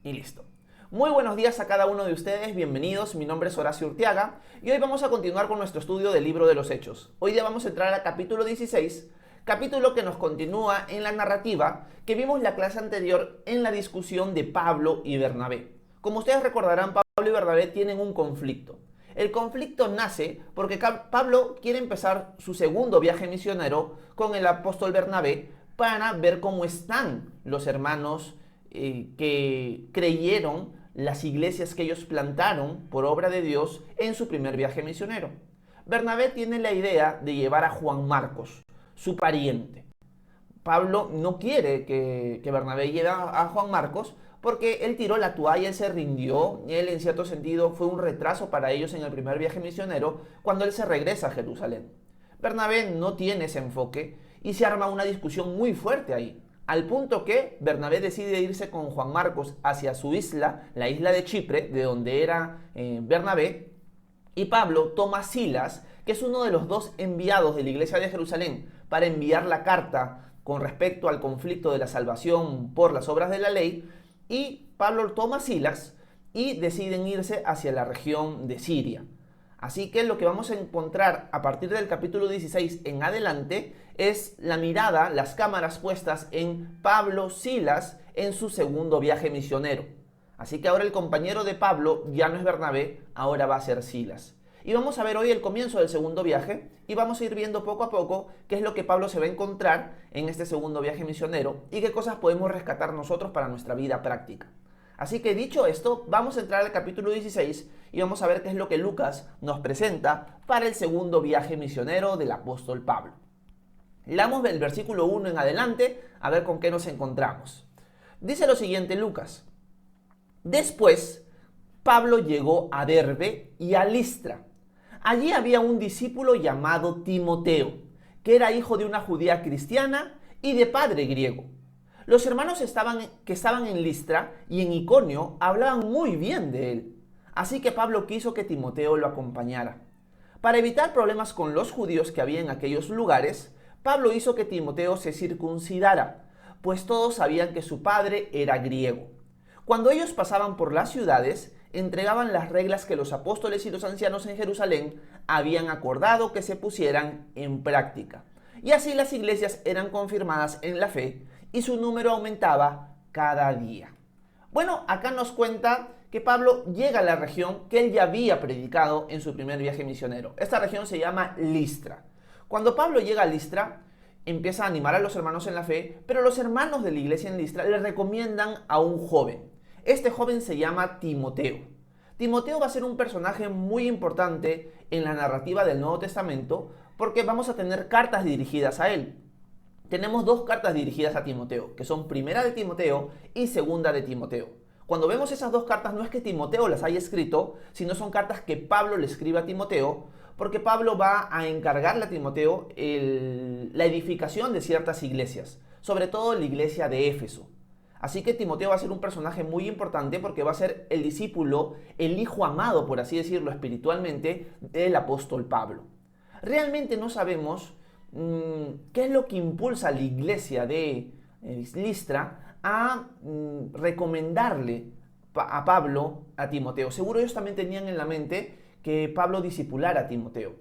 Y listo. Muy buenos días a cada uno de ustedes, bienvenidos, mi nombre es Horacio Urteaga y hoy vamos a continuar con nuestro estudio del libro de los Hechos. Hoy día vamos a entrar al capítulo 16, capítulo que nos continúa en la narrativa que vimos la clase anterior en la discusión de Pablo y Bernabé. Como ustedes recordarán, Pablo y Bernabé tienen un conflicto. El conflicto nace porque Pablo quiere empezar su segundo viaje misionero con el apóstol Bernabé para ver cómo están los hermanos que creyeron las iglesias que ellos plantaron por obra de Dios en su primer viaje misionero. Bernabé tiene la idea de llevar a Juan Marcos, su pariente. Pablo no quiere que Bernabé lleve a Juan Marcos porque él tiró la toalla, él se rindió, él en cierto sentido fue un retraso para ellos en el primer viaje misionero cuando él se regresa a Jerusalén. Bernabé no tiene ese enfoque y se arma una discusión muy fuerte ahí, al punto que Bernabé decide irse con Juan Marcos hacia su isla, la isla de Chipre, de donde era Bernabé, y Pablo toma a Silas, que es uno de los dos enviados de la iglesia de Jerusalén, para enviar la carta con respecto al conflicto de la salvación por las obras de la ley, y Pablo toma a Silas y deciden irse hacia la región de Siria. Así que lo que vamos a encontrar a partir del capítulo 16 en adelante es la mirada, las cámaras puestas en Pablo Silas en su segundo viaje misionero. Así que ahora el compañero de Pablo ya no es Bernabé, ahora va a ser Silas. Y vamos a ver hoy el comienzo del segundo viaje y vamos a ir viendo poco a poco qué es lo que Pablo se va a encontrar en este segundo viaje misionero y qué cosas podemos rescatar nosotros para nuestra vida práctica. Así que dicho esto, vamos a entrar al capítulo 16 y vamos a ver qué es lo que Lucas nos presenta para el segundo viaje misionero del apóstol Pablo. Leamos el versículo 1 en adelante a ver con qué nos encontramos. Dice lo siguiente Lucas: Después, Pablo llegó a Derbe y a Listra. Allí había un discípulo llamado Timoteo, que era hijo de una judía cristiana y de padre griego. Los hermanos que estaban en Listra y en Iconio hablaban muy bien de él. Así que Pablo quiso que Timoteo lo acompañara. Para evitar problemas con los judíos que había en aquellos lugares, Pablo hizo que Timoteo se circuncidara, pues todos sabían que su padre era griego. Cuando ellos pasaban por las ciudades, entregaban las reglas que los apóstoles y los ancianos en Jerusalén habían acordado que se pusieran en práctica. Y así las iglesias eran confirmadas en la fe y su número aumentaba cada día. Bueno, acá nos cuenta que Pablo llega a la región que él ya había predicado en su primer viaje misionero. Esta región se llama Listra. Cuando Pablo llega a Listra, empieza a animar a los hermanos en la fe, pero los hermanos de la iglesia en Listra le recomiendan a un joven. Este joven se llama Timoteo. Timoteo va a ser un personaje muy importante en la narrativa del Nuevo Testamento porque vamos a tener cartas dirigidas a él. Tenemos dos cartas dirigidas a Timoteo, que son primera de Timoteo y segunda de Timoteo. Cuando vemos esas dos cartas no es que Timoteo las haya escrito, sino son cartas que Pablo le escribe a Timoteo, porque Pablo va a encargarle a Timoteo la edificación de ciertas iglesias, sobre todo la iglesia de Éfeso. Así que Timoteo va a ser un personaje muy importante porque va a ser el discípulo, el hijo amado, por así decirlo, espiritualmente, del apóstol Pablo. Realmente no sabemos qué es lo que impulsa a la iglesia de Listra a recomendarle a Pablo a Timoteo. Seguro ellos también tenían en la mente que Pablo discipulara a Timoteo.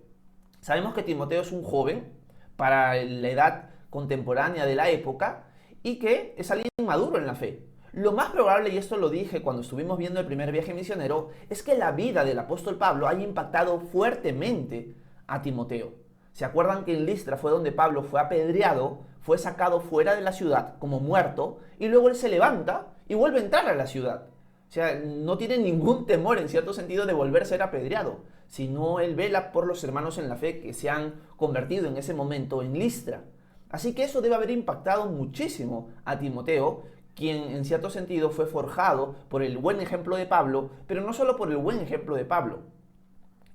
Sabemos que Timoteo es un joven para la edad contemporánea de la época y que es alguien maduro en la fe. Lo más probable, y esto lo dije cuando estuvimos viendo el primer viaje misionero, es que la vida del apóstol Pablo haya impactado fuertemente a Timoteo. ¿Se acuerdan que en Listra fue donde Pablo fue apedreado, fue sacado fuera de la ciudad como muerto, y luego él se levanta y vuelve a entrar a la ciudad? O sea, no tiene ningún temor en cierto sentido de volver a ser apedreado, sino él vela por los hermanos en la fe que se han convertido en ese momento en Listra. Así que eso debe haber impactado muchísimo a Timoteo, quien en cierto sentido fue forjado por el buen ejemplo de Pablo, pero no solo por el buen ejemplo de Pablo.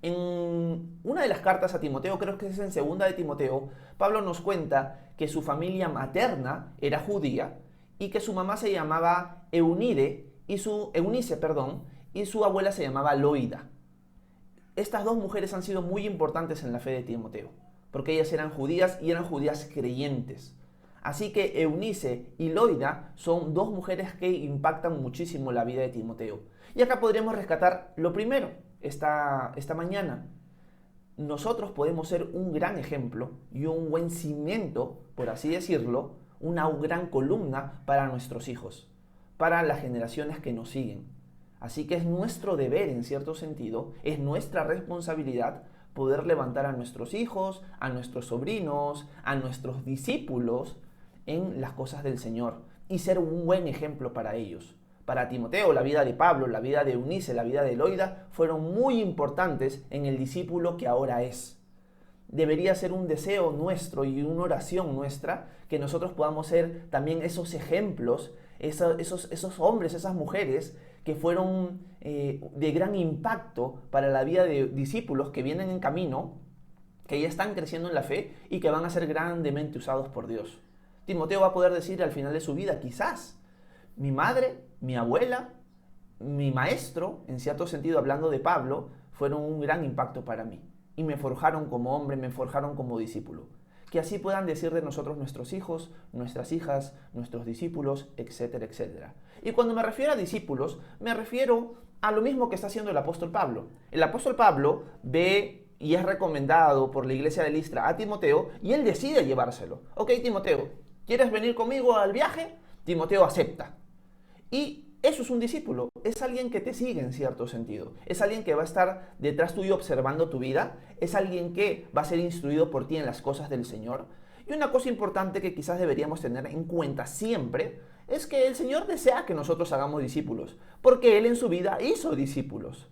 En una de las cartas a Timoteo, creo que es en segunda de Timoteo, Pablo nos cuenta que su familia materna era judía y que su mamá se llamaba Eunice, y su abuela se llamaba Loida. Estas dos mujeres han sido muy importantes en la fe de Timoteo, porque ellas eran judías y eran judías creyentes. Así que Eunice y Loida son dos mujeres que impactan muchísimo la vida de Timoteo. Y acá podríamos rescatar lo primero, esta mañana. Nosotros podemos ser un gran ejemplo y un buen cimiento, por así decirlo, una gran columna para nuestros hijos, para las generaciones que nos siguen. Así que es nuestro deber, en cierto sentido, es nuestra responsabilidad poder levantar a nuestros hijos, a nuestros sobrinos, a nuestros discípulos en las cosas del Señor y ser un buen ejemplo para ellos. Para Timoteo, la vida de Pablo, la vida de Eunice, la vida de Loida fueron muy importantes en el discípulo que ahora es. Debería ser un deseo nuestro y una oración nuestra que nosotros podamos ser también esos ejemplos, esos hombres, esas mujeres que fueron de gran impacto para la vida de discípulos que vienen en camino, que ya están creciendo en la fe y que van a ser grandemente usados por Dios. Timoteo va a poder decir al final de su vida, quizás, mi madre, mi abuela, mi maestro, en cierto sentido hablando de Pablo, fueron un gran impacto para mí. Y me forjaron como hombre, me forjaron como discípulo. Que así puedan decir de nosotros nuestros hijos, nuestras hijas, nuestros discípulos, etcétera, etcétera. Y cuando me refiero a discípulos, me refiero a lo mismo que está haciendo el apóstol Pablo. El apóstol Pablo ve y es recomendado por la iglesia de Listra a Timoteo y él decide llevárselo. Ok, Timoteo, ¿quieres venir conmigo al viaje? Timoteo acepta. Y eso es un discípulo, es alguien que te sigue en cierto sentido, es alguien que va a estar detrás tuyo observando tu vida, es alguien que va a ser instruido por ti en las cosas del Señor. Y una cosa importante que quizás deberíamos tener en cuenta siempre es que el Señor desea que nosotros hagamos discípulos, porque Él en su vida hizo discípulos.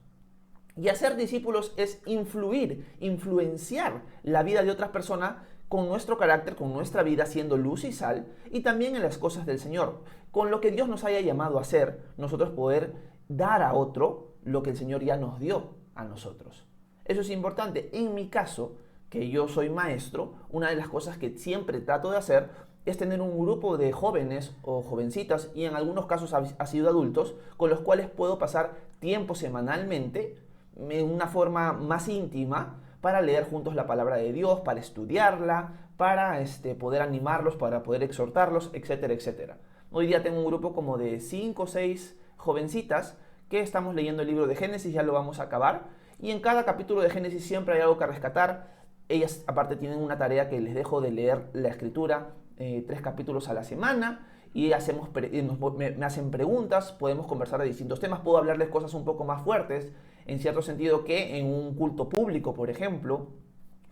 Y hacer discípulos es influenciar la vida de otras personas con nuestro carácter, con nuestra vida, siendo luz y sal, y también en las cosas del Señor. Con lo que Dios nos haya llamado a hacer, nosotros poder dar a otro lo que el Señor ya nos dio a nosotros. Eso es importante. En mi caso, que yo soy maestro, una de las cosas que siempre trato de hacer es tener un grupo de jóvenes o jovencitas, y en algunos casos ha sido adultos, con los cuales puedo pasar tiempo semanalmente, en una forma más íntima, para leer juntos la palabra de Dios, para estudiarla, para poder animarlos, para poder exhortarlos, etcétera, etcétera. Hoy día tengo un grupo como de 5 o 6 jovencitas que estamos leyendo el libro de Génesis, ya lo vamos a acabar, y en cada capítulo de Génesis siempre hay algo que rescatar. Ellas aparte tienen una tarea que les dejo de leer la escritura 3 capítulos a la semana, y me hacen preguntas, podemos conversar de distintos temas, puedo hablarles cosas un poco más fuertes, en cierto sentido, que en un culto público, por ejemplo,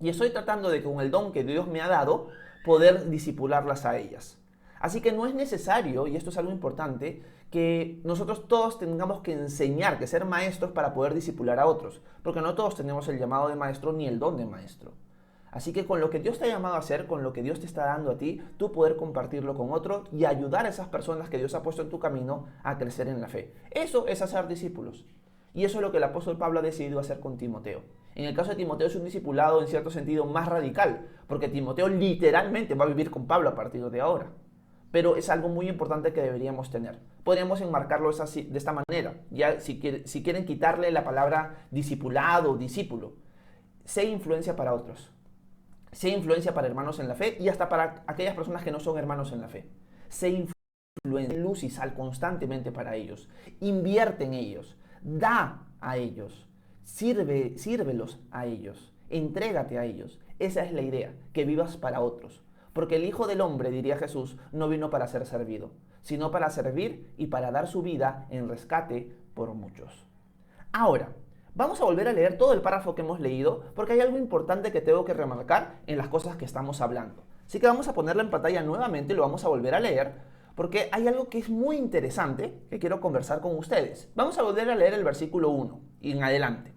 y estoy tratando de, con el don que Dios me ha dado, poder disipularlas a ellas. Así que no es necesario, y esto es algo importante, que nosotros todos tengamos que enseñar, que ser maestros para poder disipular a otros, porque no todos tenemos el llamado de maestro ni el don de maestro. Así que con lo que Dios te ha llamado a hacer, con lo que Dios te está dando a ti, tú poder compartirlo con otro y ayudar a esas personas que Dios ha puesto en tu camino a crecer en la fe. Eso es hacer discípulos. Y eso es lo que el apóstol Pablo ha decidido hacer con Timoteo. En el caso de Timoteo es un discipulado en cierto sentido más radical, porque Timoteo literalmente va a vivir con Pablo a partir de ahora. Pero es algo muy importante que deberíamos tener. Podríamos enmarcarlo de esta manera. Ya si quieren quitarle la palabra discipulado o discípulo, sé influencia para otros. Sé influencia para hermanos en la fe y hasta para aquellas personas que no son hermanos en la fe. Sé influencia, luz y sal constantemente para ellos. Invierte en ellos. Da a ellos. Sírvelos a ellos. Entrégate a ellos. Esa es la idea, que vivas para otros. Porque el Hijo del Hombre, diría Jesús, no vino para ser servido, sino para servir y para dar su vida en rescate por muchos. Ahora, vamos a volver a leer todo el párrafo que hemos leído, porque hay algo importante que tengo que remarcar en las cosas que estamos hablando. Así que vamos a ponerlo en pantalla nuevamente y lo vamos a volver a leer, porque hay algo que es muy interesante que quiero conversar con ustedes. Vamos a volver a leer el versículo 1 y en adelante.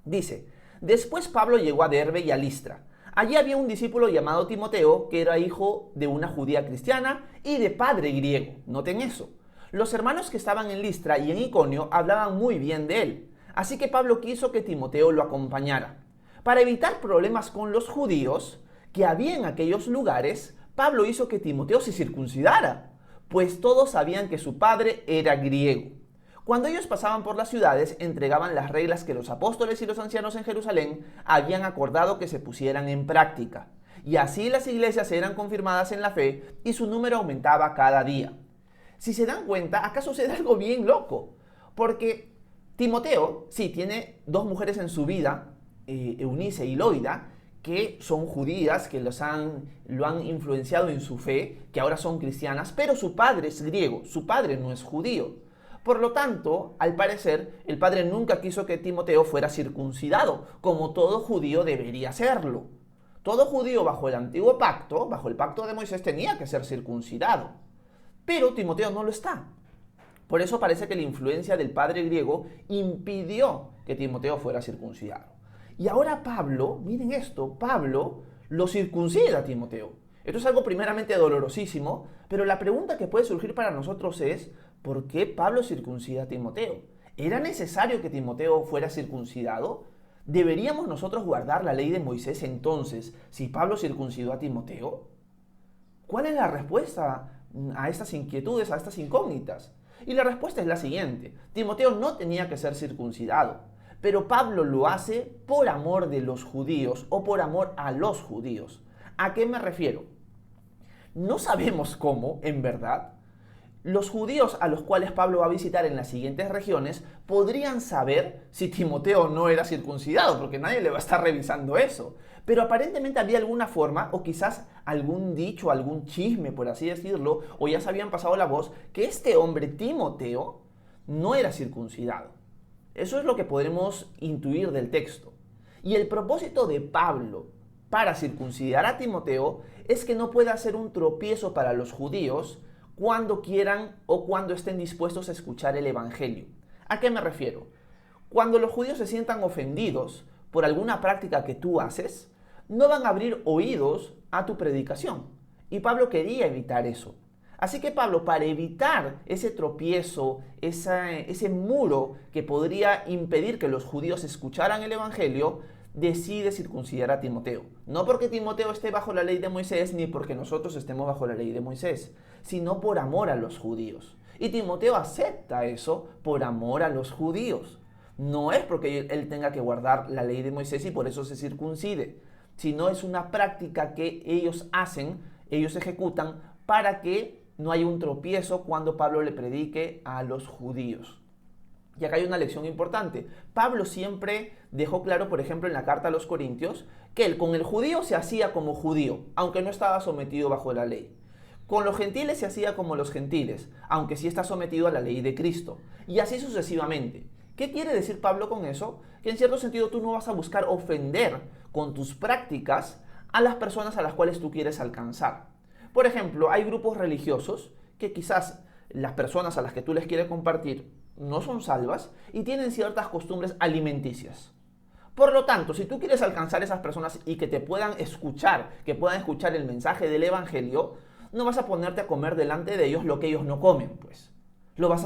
Dice, después Pablo llegó a Derbe y a Listra. Allí había un discípulo llamado Timoteo, que era hijo de una judía cristiana y de padre griego. Noten eso. Los hermanos que estaban en Listra y en Iconio hablaban muy bien de él. Así que Pablo quiso que Timoteo lo acompañara. Para evitar problemas con los judíos que había en aquellos lugares, Pablo hizo que Timoteo se circuncidara, pues todos sabían que su padre era griego. Cuando ellos pasaban por las ciudades, entregaban las reglas que los apóstoles y los ancianos en Jerusalén habían acordado que se pusieran en práctica. Y así las iglesias eran confirmadas en la fe y su número aumentaba cada día. Si se dan cuenta, acá sucede algo bien loco. Porque Timoteo, sí, tiene dos mujeres en su vida, Eunice y Loida, que son judías, que lo han influenciado en su fe, que ahora son cristianas, pero su padre es griego, su padre no es judío. Por lo tanto, al parecer, el padre nunca quiso que Timoteo fuera circuncidado, como todo judío debería serlo. Todo judío bajo el antiguo pacto, bajo el pacto de Moisés, tenía que ser circuncidado. Pero Timoteo no lo está. Por eso parece que la influencia del padre griego impidió que Timoteo fuera circuncidado. Y ahora Pablo, miren esto, Pablo lo circuncida a Timoteo. Esto es algo primeramente dolorosísimo, pero la pregunta que puede surgir para nosotros es, ¿por qué Pablo circuncida a Timoteo? ¿Era necesario que Timoteo fuera circuncidado? ¿Deberíamos nosotros guardar la ley de Moisés entonces si Pablo circuncidó a Timoteo? ¿Cuál es la respuesta a estas inquietudes, a estas incógnitas? Y la respuesta es la siguiente. Timoteo no tenía que ser circuncidado, pero Pablo lo hace por amor de los judíos o por amor a los judíos. ¿A qué me refiero? No sabemos cómo, en verdad, los judíos a los cuales Pablo va a visitar en las siguientes regiones podrían saber si Timoteo no era circuncidado, porque nadie le va a estar revisando eso. Pero aparentemente había alguna forma, o quizás algún dicho, algún chisme, por así decirlo, o ya se habían pasado la voz, que este hombre, Timoteo, no era circuncidado. Eso es lo que podremos intuir del texto. Y el propósito de Pablo para circuncidar a Timoteo es que no pueda ser un tropiezo para los judíos cuando quieran o cuando estén dispuestos a escuchar el evangelio. ¿A qué me refiero? Cuando los judíos se sientan ofendidos por alguna práctica que tú haces, no van a abrir oídos a tu predicación. Y Pablo quería evitar eso. Así que Pablo, para evitar ese tropiezo, ese muro que podría impedir que los judíos escucharan el evangelio, decide circuncidar a Timoteo. No porque Timoteo esté bajo la ley de Moisés, ni porque nosotros estemos bajo la ley de Moisés, sino por amor a los judíos. Y Timoteo acepta eso por amor a los judíos. No es porque él tenga que guardar la ley de Moisés y por eso se circuncide, sino es una práctica que ellos hacen, ellos ejecutan para que no haya un tropiezo cuando Pablo le predique a los judíos. Y acá hay una lección importante. Pablo siempre dejó claro, por ejemplo, en la carta a los Corintios, que él con el judío se hacía como judío, aunque no estaba sometido bajo la ley. Con los gentiles se hacía como los gentiles, aunque sí está sometido a la ley de Cristo. Y así sucesivamente. ¿Qué quiere decir Pablo con eso? Que en cierto sentido tú no vas a buscar ofender con tus prácticas a las personas a las cuales tú quieres alcanzar. Por ejemplo, hay grupos religiosos que quizás las personas a las que tú les quieres compartir no son salvas y tienen ciertas costumbres alimenticias. Por lo tanto, si tú quieres alcanzar a esas personas y que te puedan escuchar, que puedan escuchar el mensaje del evangelio, no vas a ponerte a comer delante de ellos lo que ellos no comen, pues. Los vas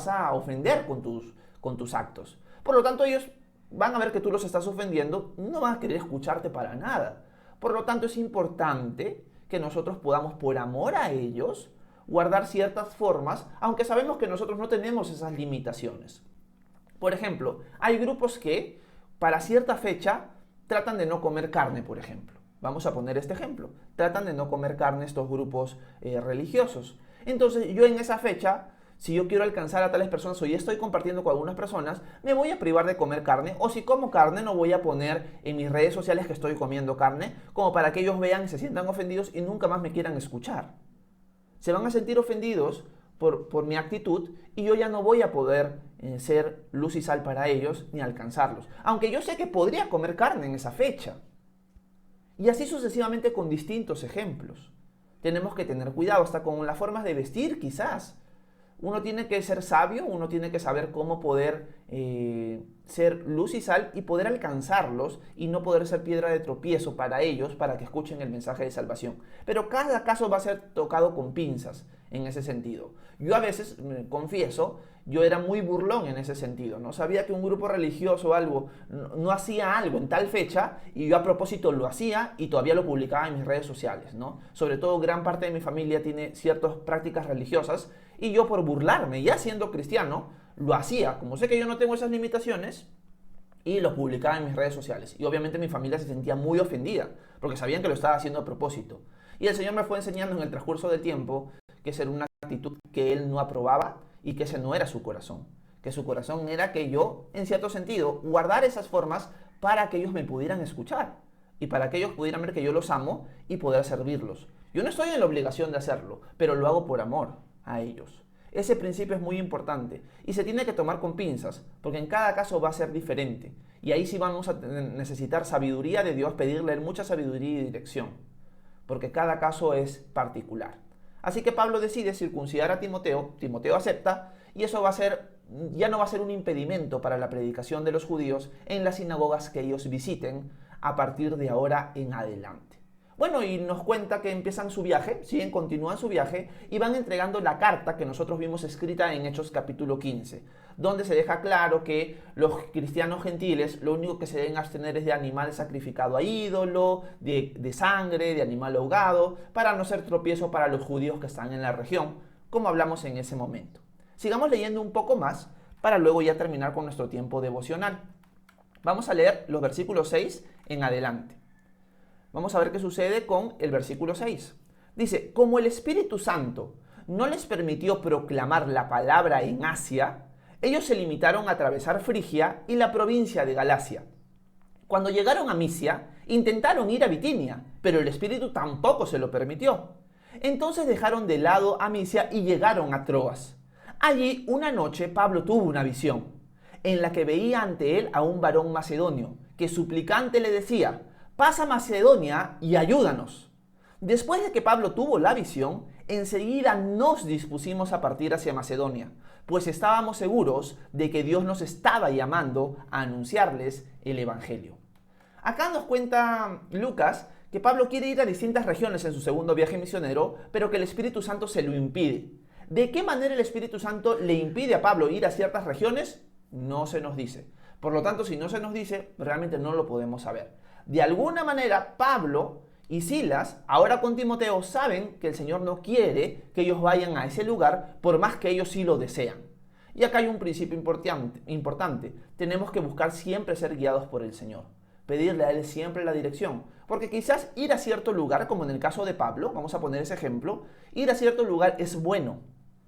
a ofender con tus actos. Por lo tanto, ellos van a ver que tú los estás ofendiendo, no van a querer escucharte para nada. Por lo tanto, es importante que nosotros podamos, por amor a ellos, guardar ciertas formas, aunque sabemos que nosotros no tenemos esas limitaciones. Por ejemplo, hay grupos que para cierta fecha tratan de no comer carne, por ejemplo. Vamos a poner este ejemplo. Tratan de no comer carne estos grupos religiosos. Entonces, yo en esa fecha, si yo quiero alcanzar a tales personas o ya estoy compartiendo con algunas personas, me voy a privar de comer carne, o si como carne no voy a poner en mis redes sociales que estoy comiendo carne, como para que ellos vean y se sientan ofendidos y nunca más me quieran escuchar. Se van a sentir ofendidos por mi actitud y yo ya no voy a poder ser luz y sal para ellos ni alcanzarlos. Aunque yo sé que podría comer carne en esa fecha. Y así sucesivamente con distintos ejemplos. Tenemos que tener cuidado hasta con las formas de vestir quizás. Uno tiene que ser sabio, uno tiene que saber cómo poder ser luz y sal y poder alcanzarlos y no poder ser piedra de tropiezo para ellos, para que escuchen el mensaje de salvación. Pero cada caso va a ser tocado con pinzas en ese sentido. Yo a veces, confieso, yo era muy burlón en ese sentido, ¿no? Sabía que un grupo religioso o algo no hacía algo en tal fecha y yo a propósito lo hacía y todavía lo publicaba en mis redes sociales, ¿no? Sobre todo gran parte de mi familia tiene ciertas prácticas religiosas y yo por burlarme, ya siendo cristiano, lo hacía. Como sé que yo no tengo esas limitaciones, y lo publicaba en mis redes sociales. Y obviamente mi familia se sentía muy ofendida, porque sabían que lo estaba haciendo a propósito. Y el Señor me fue enseñando en el transcurso del tiempo que esa era una actitud que Él no aprobaba y que ese no era su corazón. Que su corazón era que yo, en cierto sentido, guardara esas formas para que ellos me pudieran escuchar y para que ellos pudieran ver que yo los amo y poder servirlos. Yo no estoy en la obligación de hacerlo, pero lo hago por amor a ellos. Ese principio es muy importante y se tiene que tomar con pinzas, porque en cada caso va a ser diferente. Y ahí sí vamos a necesitar sabiduría de Dios, pedirle a Él mucha sabiduría y dirección, porque cada caso es particular. Así que Pablo decide circuncidar a Timoteo, Timoteo acepta, y eso ya no va a ser un impedimento para la predicación de los judíos en las sinagogas que ellos visiten a partir de ahora en adelante. Bueno, y nos cuenta que empiezan su viaje, continúan su viaje y van entregando la carta que nosotros vimos escrita en Hechos capítulo 15, donde se deja claro que los cristianos gentiles lo único que se deben abstener es de animal sacrificado a ídolo, de sangre, de animal ahogado, para no ser tropiezo para los judíos que están en la región, como hablamos en ese momento. Sigamos leyendo un poco más para luego ya terminar con nuestro tiempo devocional. Vamos a leer los versículos 6 en adelante. Vamos a ver qué sucede con el versículo 6. Dice, como el Espíritu Santo no les permitió proclamar la palabra en Asia, ellos se limitaron a atravesar Frigia y la provincia de Galacia. Cuando llegaron a Misia, intentaron ir a Bitinia, pero el Espíritu tampoco se lo permitió. Entonces dejaron de lado a Misia y llegaron a Troas. Allí, una noche, Pablo tuvo una visión, en la que veía ante él a un varón macedonio, que suplicante le decía, pasa a Macedonia y ayúdanos. Después de que Pablo tuvo la visión, enseguida nos dispusimos a partir hacia Macedonia, pues estábamos seguros de que Dios nos estaba llamando a anunciarles el Evangelio. Acá nos cuenta Lucas que Pablo quiere ir a distintas regiones en su segundo viaje misionero, pero que el Espíritu Santo se lo impide. ¿De qué manera el Espíritu Santo le impide a Pablo ir a ciertas regiones? No se nos dice. Por lo tanto, si no se nos dice, realmente no lo podemos saber. De alguna manera, Pablo y Silas, ahora con Timoteo, saben que el Señor no quiere que ellos vayan a ese lugar, por más que ellos sí lo desean. Y acá hay un principio importante. Tenemos que buscar siempre ser guiados por el Señor. Pedirle a Él siempre la dirección. Porque quizás ir a cierto lugar, como en el caso de Pablo, vamos a poner ese ejemplo, ir a cierto lugar es bueno,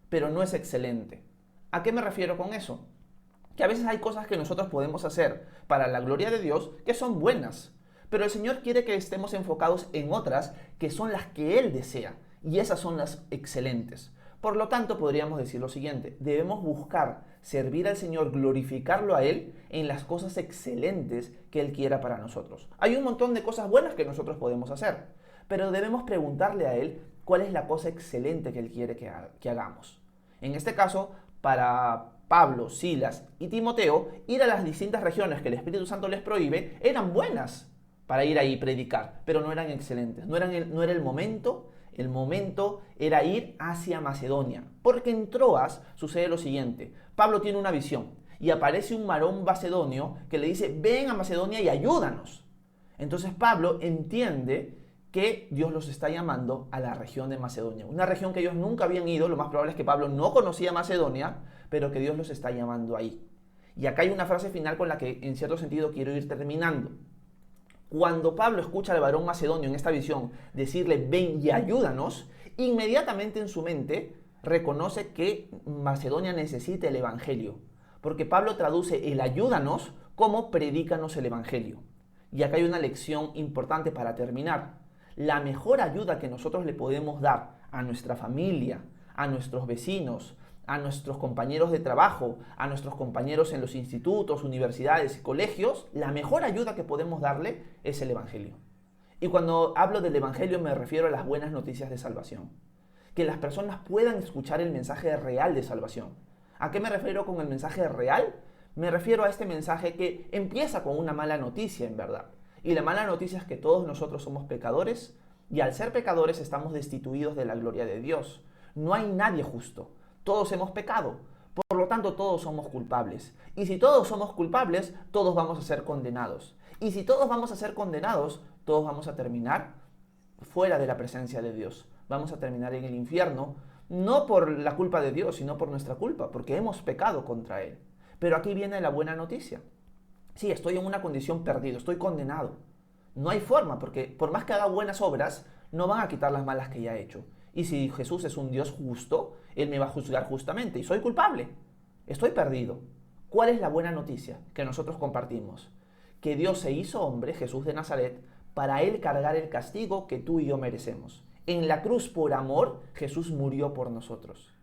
pero no es excelente. ¿A qué me refiero con eso? Que a veces hay cosas que nosotros podemos hacer para la gloria de Dios que son buenas, pero el Señor quiere que estemos enfocados en otras que son las que Él desea, y esas son las excelentes. Por lo tanto, podríamos decir lo siguiente, debemos buscar servir al Señor, glorificarlo a Él en las cosas excelentes que Él quiera para nosotros. Hay un montón de cosas buenas que nosotros podemos hacer, pero debemos preguntarle a Él cuál es la cosa excelente que Él quiere que hagamos. En este caso, para Pablo, Silas y Timoteo, ir a las distintas regiones que el Espíritu Santo les prohíbe, eran buenas para ir ahí y predicar, pero no eran excelentes, no era el momento. El momento era ir hacia Macedonia, porque en Troas sucede lo siguiente, Pablo tiene una visión y aparece un varón macedonio que le dice, ven a Macedonia y ayúdanos. Entonces Pablo entiende que Dios los está llamando a la región de Macedonia, una región que ellos nunca habían ido, lo más probable es que Pablo no conocía Macedonia, pero que Dios los está llamando ahí. Y acá hay una frase final con la que en cierto sentido quiero ir terminando. Cuando Pablo escucha al varón macedonio en esta visión decirle ven y ayúdanos, inmediatamente en su mente reconoce que Macedonia necesita el Evangelio, porque Pablo traduce el ayúdanos como predícanos el Evangelio. Y acá hay una lección importante para terminar. La mejor ayuda que nosotros le podemos dar a nuestra familia, a nuestros vecinos, a nuestros compañeros de trabajo, a nuestros compañeros en los institutos, universidades y colegios, la mejor ayuda que podemos darle es el Evangelio. Y cuando hablo del Evangelio me refiero a las buenas noticias de salvación. Que las personas puedan escuchar el mensaje real de salvación. ¿A qué me refiero con el mensaje real? Me refiero a este mensaje que empieza con una mala noticia, en verdad. Y la mala noticia es que todos nosotros somos pecadores y al ser pecadores estamos destituidos de la gloria de Dios. No hay nadie justo. Todos hemos pecado, por lo tanto todos somos culpables. Y si todos somos culpables, todos vamos a ser condenados. Y si todos vamos a ser condenados, todos vamos a terminar fuera de la presencia de Dios. Vamos a terminar en el infierno, no por la culpa de Dios, sino por nuestra culpa, porque hemos pecado contra Él. Pero aquí viene la buena noticia. Sí, estoy en una condición perdido, estoy condenado. No hay forma, porque por más que haga buenas obras, no van a quitar las malas que ya he hecho. Y si Jesús es un Dios justo, Él me va a juzgar justamente y soy culpable. Estoy perdido. ¿Cuál es la buena noticia que nosotros compartimos? Que Dios se hizo hombre, Jesús de Nazaret, para Él cargar el castigo que tú y yo merecemos. En la cruz, por amor, Jesús murió por nosotros.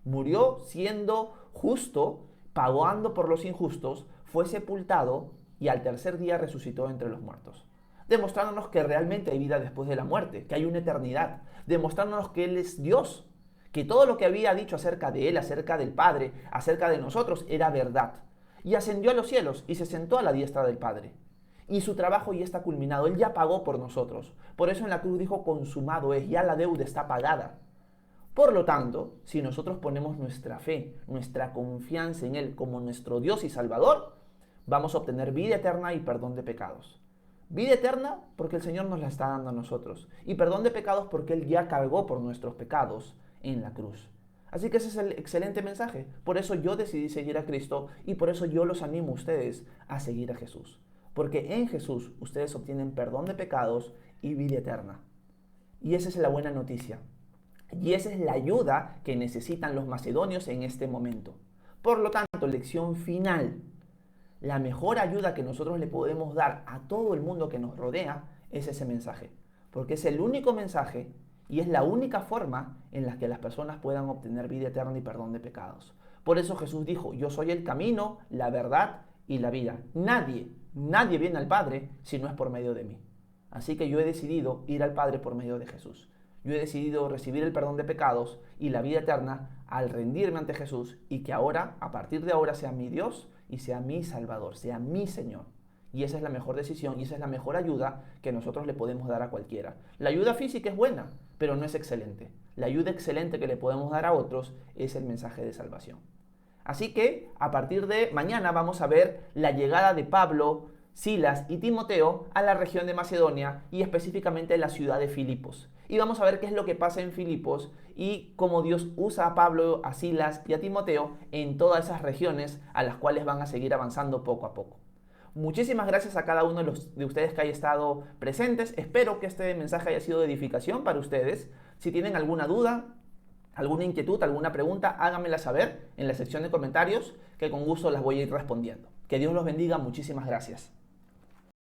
Murió siendo justo, pagando por los injustos, fue sepultado y al tercer día resucitó entre los muertos. Demostrándonos que realmente hay vida después de la muerte, que hay una eternidad. Demostrándonos que Él es Dios, que todo lo que había dicho acerca de Él, acerca del Padre, acerca de nosotros, era verdad. Y ascendió a los cielos y se sentó a la diestra del Padre. Y su trabajo ya está culminado, Él ya pagó por nosotros. Por eso en la cruz dijo, consumado es, ya la deuda está pagada. Por lo tanto, si nosotros ponemos nuestra fe, nuestra confianza en Él como nuestro Dios y Salvador, vamos a obtener vida eterna y perdón de pecados. Vida eterna porque el Señor nos la está dando a nosotros. Y perdón de pecados porque Él ya cargó por nuestros pecados en la cruz. Así que ese es el excelente mensaje. Por eso yo decidí seguir a Cristo y por eso yo los animo a ustedes a seguir a Jesús. Porque en Jesús ustedes obtienen perdón de pecados y vida eterna. Y esa es la buena noticia. Y esa es la ayuda que necesitan los macedonios en este momento. Por lo tanto, lección final. La mejor ayuda que nosotros le podemos dar a todo el mundo que nos rodea es ese mensaje. Porque es el único mensaje y es la única forma en la que las personas puedan obtener vida eterna y perdón de pecados. Por eso Jesús dijo, yo soy el camino, la verdad y la vida. Nadie viene al Padre si no es por medio de mí. Así que yo he decidido ir al Padre por medio de Jesús. Yo he decidido recibir el perdón de pecados y la vida eterna al rendirme ante Jesús y que ahora, a partir de ahora, sea mi Dios y sea mi Salvador, sea mi Señor. Y esa es la mejor decisión y esa es la mejor ayuda que nosotros le podemos dar a cualquiera. La ayuda física es buena, pero no es excelente. La ayuda excelente que le podemos dar a otros es el mensaje de salvación. Así que, a partir de mañana vamos a ver la llegada de Pablo, Silas y Timoteo a la región de Macedonia y específicamente la ciudad de Filipos. Y vamos a ver qué es lo que pasa en Filipos y cómo Dios usa a Pablo, a Silas y a Timoteo en todas esas regiones a las cuales van a seguir avanzando poco a poco. Muchísimas gracias a cada uno de ustedes que haya estado presentes. Espero que este mensaje haya sido de edificación para ustedes. Si tienen alguna duda, alguna inquietud, alguna pregunta, háganmela saber en la sección de comentarios que con gusto las voy a ir respondiendo. Que Dios los bendiga. Muchísimas gracias.